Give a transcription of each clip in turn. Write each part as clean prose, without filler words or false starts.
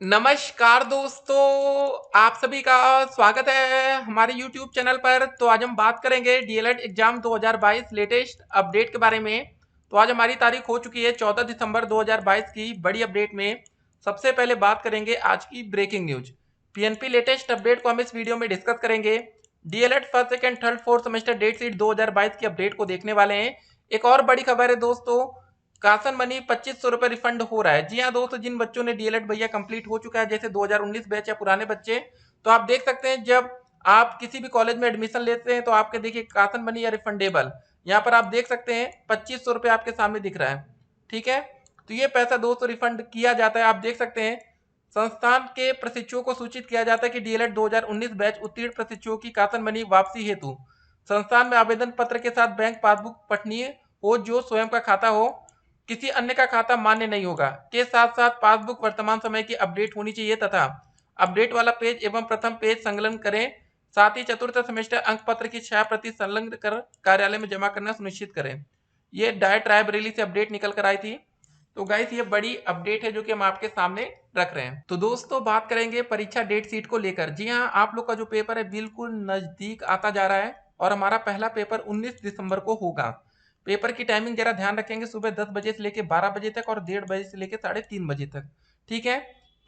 नमस्कार दोस्तों, आप सभी का स्वागत है हमारे YouTube चैनल पर। तो आज हम बात करेंगे डीएलएड एग्जाम 2022 लेटेस्ट अपडेट के बारे में। तो आज हमारी तारीख हो चुकी है 14 दिसंबर 2022 की बड़ी अपडेट में। सबसे पहले बात करेंगे आज की breaking news. PNP latest update को हम इस वीडियो में डिस्कस करेंगे। DElEd first second third fourth semester date sheet 2022 की अपडेट को देखने वाले हैं। एक और बड़ी खबर है दोस्तों, कासन मनी 2500 रुपए रिफंड हो रहा है। जी हाँ दोस्तों, जिन बच्चों ने डीएलएड भैया कंप्लीट हो चुका है, जैसे 2019 बैच या पुराने बच्चे, तो आप देख सकते हैं जब आप किसी भी कॉलेज में एडमिशन लेते हैं तो आपके देखिए कासन मनी या रिफंडेबल यहाँ पर आप देख सकते हैं 2500 रुपए आपके सामने दिख रहा है। ठीक है, तो ये पैसा दोस्तों रिफंड किया जाता है। आप देख सकते हैं संस्थान के प्रशिक्षुओं को सूचित किया जाता है कि डीएलएड 2019 बैच उत्तीर्ण प्रशिक्षुओं की कासन मनी वापसी हेतु संस्थान में आवेदन पत्र के साथ बैंक पासबुक पठनीय हो, जो स्वयं का खाता हो, किसी अन्य का खाता मान्य नहीं होगा। के साथ साथ पासबुक वर्तमान समय की अपडेट होनी चाहिए तथा अपडेट वाला पेज एवं प्रथम पेज संलग्न करें। साथ ही चतुर्थ सेमेस्टर अंक पत्र की 6 प्रति संलग्न कर कार्यालय में जमा करना सुनिश्चित करें। ये डायट रायबरेली से अपडेट निकल कर आई थी। तो गाइस, ये बड़ी अपडेट है जो कि हम आपके सामने रख रहे हैं। तो दोस्तों, बात करेंगे परीक्षा डेट शीट को लेकर। जी हाँ, आप लोग का जो पेपर है बिल्कुल नजदीक आता जा रहा है और हमारा पहला पेपर 19 दिसंबर को होगा। पेपर की टाइमिंग जरा ध्यान रखेंगे, सुबह 10 बजे से लेकर 12 बजे तक और 1:30 बजे से लेकर 3:30 बजे तक। ठीक है,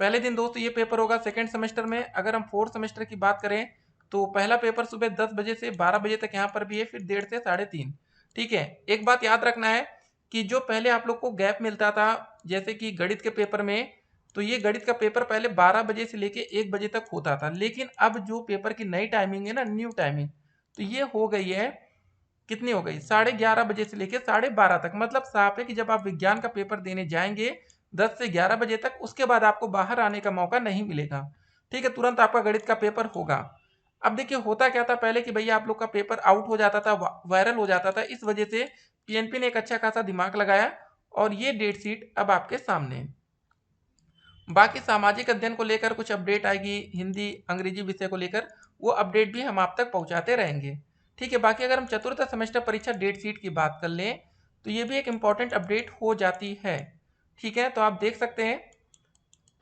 पहले दिन दोस्तों ये पेपर होगा सेकंड सेमेस्टर में। अगर हम फोर्थ सेमेस्टर की बात करें तो पहला पेपर सुबह 10 बजे से 12 बजे तक यहाँ पर भी है, फिर 1:30 से 3:30। ठीक है, एक बात याद रखना है कि जो पहले आप लोग को गैप मिलता था, जैसे कि गणित के पेपर में, तो ये गणित का पेपर पहले 12 बजे से लेके 1 बजे तक होता था। लेकिन अब जो पेपर की नई टाइमिंग है ना, न्यू टाइमिंग, तो ये हो गई है, कितनी हो गई, 11:30 बजे से लेके 12:30 तक। मतलब साफ है कि जब आप विज्ञान का पेपर देने जाएंगे 10 से 11 बजे तक, उसके बाद आपको बाहर आने का मौका नहीं मिलेगा। ठीक है, तुरंत आपका गणित का पेपर होगा। अब देखिए होता क्या था पहले कि भैया आप लोग का पेपर आउट हो जाता था, वायरल हो जाता था। इस वजह से पीएनपी ने एक अच्छा खासा दिमाग लगाया और ये डेट शीट अब आपके सामने है। बाकी सामाजिक अध्ययन को लेकर कुछ अपडेट आएगी, हिंदी अंग्रेजी विषय को लेकर, वो अपडेट भी हम आप तक पहुंचाते रहेंगे। ठीक है, बाकी अगर हम चतुर्थ सेमेस्टर परीक्षा डेट शीट की बात कर लें तो ये भी एक इम्पॉर्टेंट अपडेट हो जाती है। ठीक है, तो आप देख सकते हैं।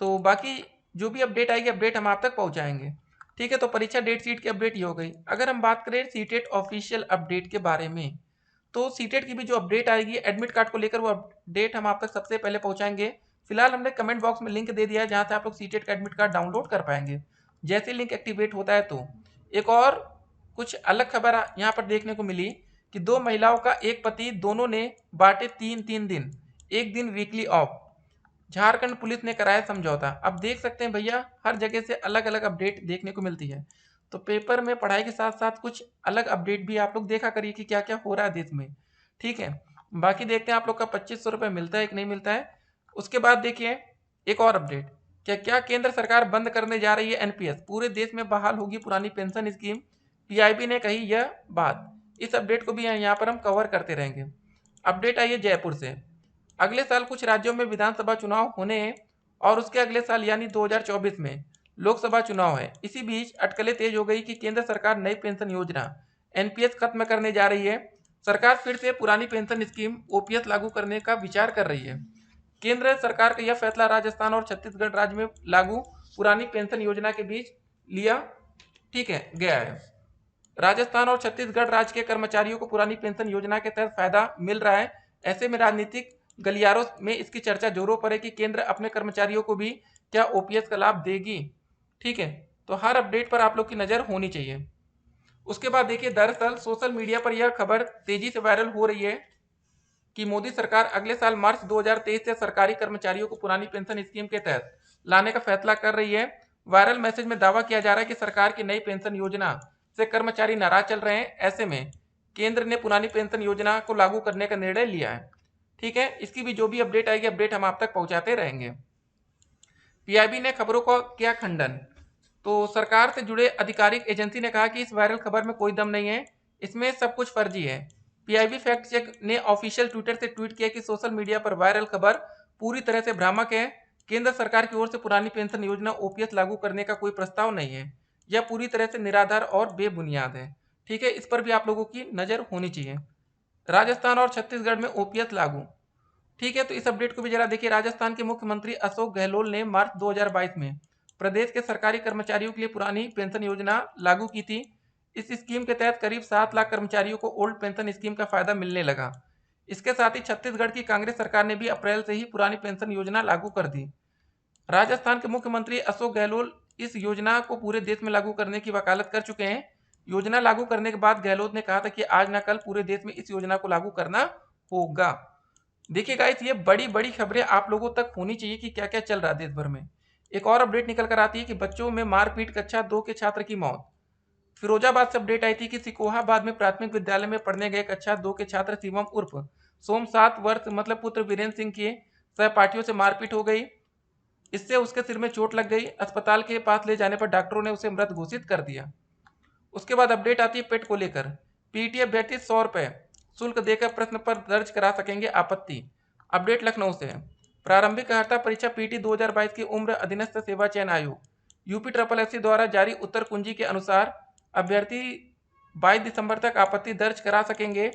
तो बाकी जो भी अपडेट आएगी, अपडेट हम आप तक पहुंचाएंगे। ठीक है, तो परीक्षा डेट शीट की अपडेट ये हो गई। अगर हम बात करें सीटेट ऑफिशियल अपडेट के बारे में, तो सीटेट की भी जो अपडेट आएगी एडमिट कार्ड को लेकर, वो अपडेट हम आप तक सबसे पहले पहुंचाएंगे। फिलहाल हमने कमेंट बॉक्स में लिंक दे दिया है जहां से आप लोग सीटेट का एडमिट कार्ड डाउनलोड कर पाएंगे। जैसे लिंक एक्टिवेट होता है तो एक और कुछ अलग खबर यहाँ पर देखने को मिली कि दो महिलाओं का एक पति, दोनों ने बांटे 3-3 दिन, एक दिन वीकली ऑफ। झारखंड पुलिस ने कराया समझौता। अब देख सकते हैं भैया, हर जगह से अलग अलग अपडेट देखने को मिलती है। तो पेपर में पढ़ाई के साथ साथ कुछ अलग अपडेट भी आप लोग देखा करिए कि क्या क्या हो रहा है देश में। ठीक है, बाकी देखते हैं आप लोग का 2500 रुपये मिलता है कि नहीं मिलता है। उसके बाद देखिए एक और अपडेट, क्या क्या केंद्र सरकार बंद करने जा रही है एनपीएस, पूरे देश में बहाल होगी पुरानी पेंशन स्कीम, पीआईबी ने कही यह बात। इस अपडेट को भी यहाँ पर हम कवर करते रहेंगे। अपडेट आई है जयपुर से। अगले साल कुछ राज्यों में विधानसभा चुनाव होने हैं और उसके अगले साल यानी 2024 में लोकसभा चुनाव है। इसी बीच अटकलें तेज हो गई कि केंद्र सरकार नई पेंशन योजना एनपीएस खत्म करने जा रही है। सरकार फिर से पुरानी पेंशन स्कीम ओपीएस लागू करने का विचार कर रही है। केंद्र सरकार का यह फैसला राजस्थान और छत्तीसगढ़ राज्य में लागू पुरानी पेंशन योजना के बीच लिया, ठीक है, गया है। राजस्थान और छत्तीसगढ़ राज्य के कर्मचारियों को पुरानी पेंशन योजना के तहत फायदा मिल रहा है। ऐसे में राजनीतिक गलियारों में इसकी चर्चा जोरों पर है कि केंद्र अपने कर्मचारियों को भी क्या ओपीएस का लाभ देगी। ठीक है, तो हर अपडेट पर आप लोग की नज़र होनी चाहिए। उसके बाद देखिए, दरअसल सोशल मीडिया पर यह खबर तेजी से वायरल हो रही है कि मोदी सरकार अगले साल मार्च 2023 से सरकारी कर्मचारियों को पुरानी पेंशन स्कीम के तहत लाने का फैसला कर रही है। वायरल मैसेज में दावा किया जा रहा है कि सरकार की नई पेंशन योजना से कर्मचारी नाराज चल रहे हैं। ऐसे में केंद्र ने पुरानी पेंशन योजना को लागू करने का निर्णय लिया है। ठीक है, इसकी भी जो भी अपडेट आएगी, अपडेट हम आप तक पहुंचाते रहेंगे। पीआईबी ने खबरों का किया खंडन। तो सरकार से जुड़े आधिकारिक एजेंसी ने कहा कि इस वायरल खबर में कोई दम नहीं है, इसमें सब कुछ फर्जी है। पीआईबी फैक्ट चेक ने ऑफिशियल ट्विटर से ट्वीट किया कि सोशल मीडिया पर वायरल खबर पूरी तरह से भ्रामक है। केंद्र सरकार की ओर से पुरानी पेंशन योजना ओपीएस लागू करने का कोई प्रस्ताव नहीं है। यह पूरी तरह से निराधार और बेबुनियाद है। ठीक है, इस पर भी आप लोगों की नज़र होनी चाहिए। राजस्थान और छत्तीसगढ़ में ओपीएस लागू। ठीक है, तो इस अपडेट को भी जरा देखिए। राजस्थान के मुख्यमंत्री अशोक गहलोत ने मार्च 2022 में प्रदेश के सरकारी कर्मचारियों के लिए पुरानी पेंशन योजना लागू की थी। इस स्कीम के तहत करीब 7 लाख कर्मचारियों को ओल्ड पेंशन स्कीम का फायदा मिलने लगा। इसके साथ ही छत्तीसगढ़ की कांग्रेस सरकार ने भी अप्रैल से ही पुरानी पेंशन योजना लागू कर दी। राजस्थान के मुख्यमंत्री अशोक गहलोत इस योजना को पूरे देश में लागू करने की वकालत कर चुके हैं। योजना लागू करने के बाद गहलोत ने कहा था कि आज ना कल पूरे देश में इस योजना को लागू करना होगा। देखिए गाइस, ये बड़ी बड़ी खबरें आप लोगों तक होनी चाहिए कि क्या क्या चल रहा है देश भर में। एक और अपडेट निकल कर आती है कि बच्चों में मारपीट, कक्षा 2 के छात्र की मौत। फिरोजाबाद से अपडेट आई थी कि सिकोहाबाद में प्राथमिक विद्यालय में पढ़ने गए कक्षा 2 के छात्र शिवम उर्फ सोम 7 वर्ष मतलब पुत्र वीरेंद्र सिंह के सहपाठियों से मारपीट हो गई। इससे उसके सिर में चोट लग गई। अस्पताल के पास ले जाने पर डॉक्टरों ने उसे मृत घोषित कर दिया। उसके बाद अपडेट आती है पेट को लेकर। पीटीए अभ्यर्थी 100 रुपए शुल्क देकर प्रश्न पत्र दर्ज करा सकेंगे आपत्ति। अपडेट लखनऊ से। प्रारंभिक अर्हता परीक्षा पीटी 2022 की उम्र अधीनस्थ सेवा चयन आयोग यूपी ट्रिपल एससी द्वारा जारी उत्तर कुंजी के अनुसार अभ्यर्थी 22 दिसंबर तक आपत्ति दर्ज करा सकेंगे।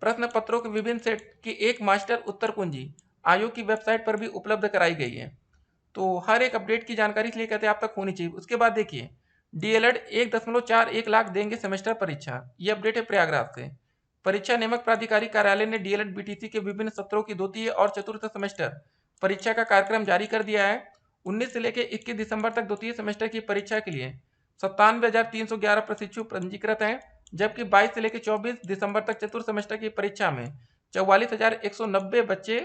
प्रश्न पत्रों के विभिन्न सेट की एक मास्टर उत्तर कुंजी आयोग की वेबसाइट पर भी उपलब्ध कराई गई है। तो हर एक अपडेट की जानकारी इसलिए कहते हैं आप तक होनी चाहिए। उसके बाद देखिए, डीएलएड 1.41 लाख देंगे सेमेस्टर परीक्षा। ये अपडेट है प्रयागराज से। परीक्षा नियामक प्राधिकारी कार्यालय ने डीएलएड बीटीसी के विभिन्न सत्रों की द्वितीय और चतुर्थ सेमेस्टर परीक्षा का कार्यक्रम जारी कर दिया है। 19 से लेकर 21 दिसंबर तक द्वितीय सेमेस्टर की परीक्षा के लिए 97,311 प्रशिक्षु पंजीकृत हैं, जबकि 22 से लेकर 24 दिसंबर तक चतुर्थ सेमेस्टर की परीक्षा में 44,190 बच्चे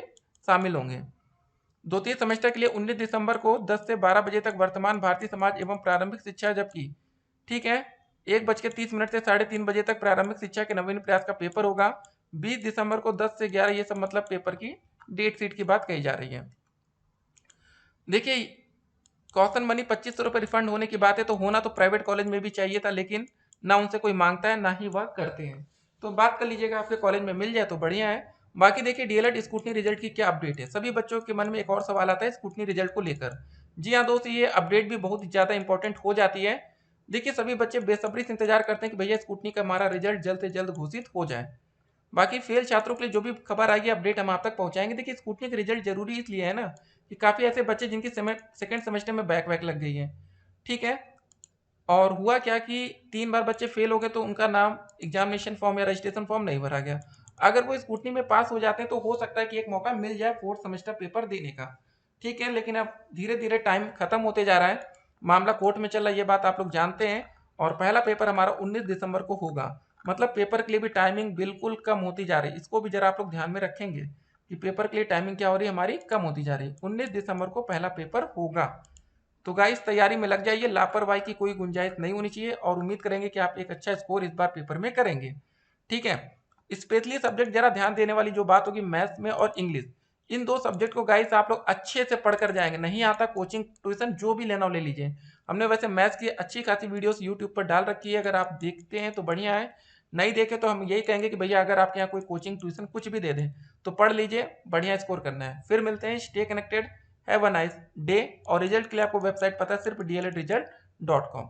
शामिल होंगे। द्वितीय सेमेस्टर के लिए 19 दिसंबर को 10 से 12 बजे तक वर्तमान भारतीय समाज एवं प्रारंभिक शिक्षा, जबकि ठीक है 1:30 से 3:30 बजे तक प्रारंभिक शिक्षा के नवीन प्रयास का पेपर होगा। 20 दिसंबर को 10 से 11 ये सब मतलब पेपर की डेट शीट की बात कही जा रही है। देखिए, कॉशन मनी 2500 रुपये रिफंड होने की बात है, तो होना तो प्राइवेट कॉलेज में भी चाहिए था, लेकिन ना उनसे कोई मांगता है ना ही वह करते हैं। तो बात कर लीजिएगा, आपके कॉलेज में मिल जाए तो बढ़िया है। बाकी देखिए, डीएलएड स्कूटनी रिजल्ट की क्या अपडेट है। सभी बच्चों के मन में एक और सवाल आता है स्कूटनी रिजल्ट को लेकर। जी हाँ दोस्तों, ये अपडेट भी बहुत ज़्यादा इंपॉर्टेंट हो जाती है। देखिए, सभी बच्चे बेसब्री से इंतजार करते हैं कि भैया स्कूटनी का हमारा रिजल्ट जल्द से जल्द घोषित हो जाए। बाकी फेल छात्रों के लिए जो भी खबर आएगी अपडेट हम आप तक पहुंचाएंगे। देखिए, स्कूटनी का रिजल्ट जरूरी इसलिए है ना कि काफ़ी ऐसे बच्चे जिनकी सेकंड सेमेस्टर में बैक वैक लग गई है, ठीक है। और हुआ क्या कि 3 बार बच्चे फेल हो गए तो उनका नाम एग्जामिनेशन फॉर्म या रजिस्ट्रेशन फॉर्म नहीं भरा गया। अगर वो स्कूटनी में पास हो जाते हैं तो हो सकता है कि एक मौका मिल जाए फोर्थ सेमेस्टर पेपर देने का, ठीक है। लेकिन अब धीरे धीरे टाइम खत्म होते जा रहा है, मामला कोर्ट में चल रहा है, ये बात आप लोग जानते हैं। और पहला पेपर हमारा 19 दिसंबर को होगा। मतलब पेपर के लिए भी टाइमिंग बिल्कुल कम होती जा रही है। इसको भी जरा आप लोग ध्यान में रखेंगे कि पेपर के लिए टाइमिंग क्या हो रही है, हमारी कम होती जा रही है। 19 दिसंबर को पहला पेपर होगा। तो गाइस, तैयारी में लग जाइए, लापरवाही की कोई गुंजाइश नहीं होनी चाहिए और उम्मीद करेंगे कि आप एक अच्छा स्कोर इस बार पेपर में करेंगे, ठीक है। स्पेशली सब्जेक्ट जरा ध्यान देने वाली जो बात होगी मैथ्स में और इंग्लिश, इन दो सब्जेक्ट को गाइस आप लोग अच्छे से पढ़कर जाएंगे। नहीं आता कोचिंग ट्यूशन जो भी लेना हो ले लीजिए। हमने वैसे मैथ्स की अच्छी खासी वीडियोस यूट्यूब पर डाल रखी है, अगर आप देखते हैं तो बढ़िया है, नहीं देखे तो हम यही कहेंगे कि भैया अगर आपके यहाँ कोई कोचिंग ट्यूशन कुछ भी दे दें तो पढ़ लीजिए, बढ़िया स्कोर करना है। फिर मिलते हैं, stay connected, have a nice day. और रिजल्ट के लिए आपको वेबसाइट पता है सिर्फ dlriresult.com।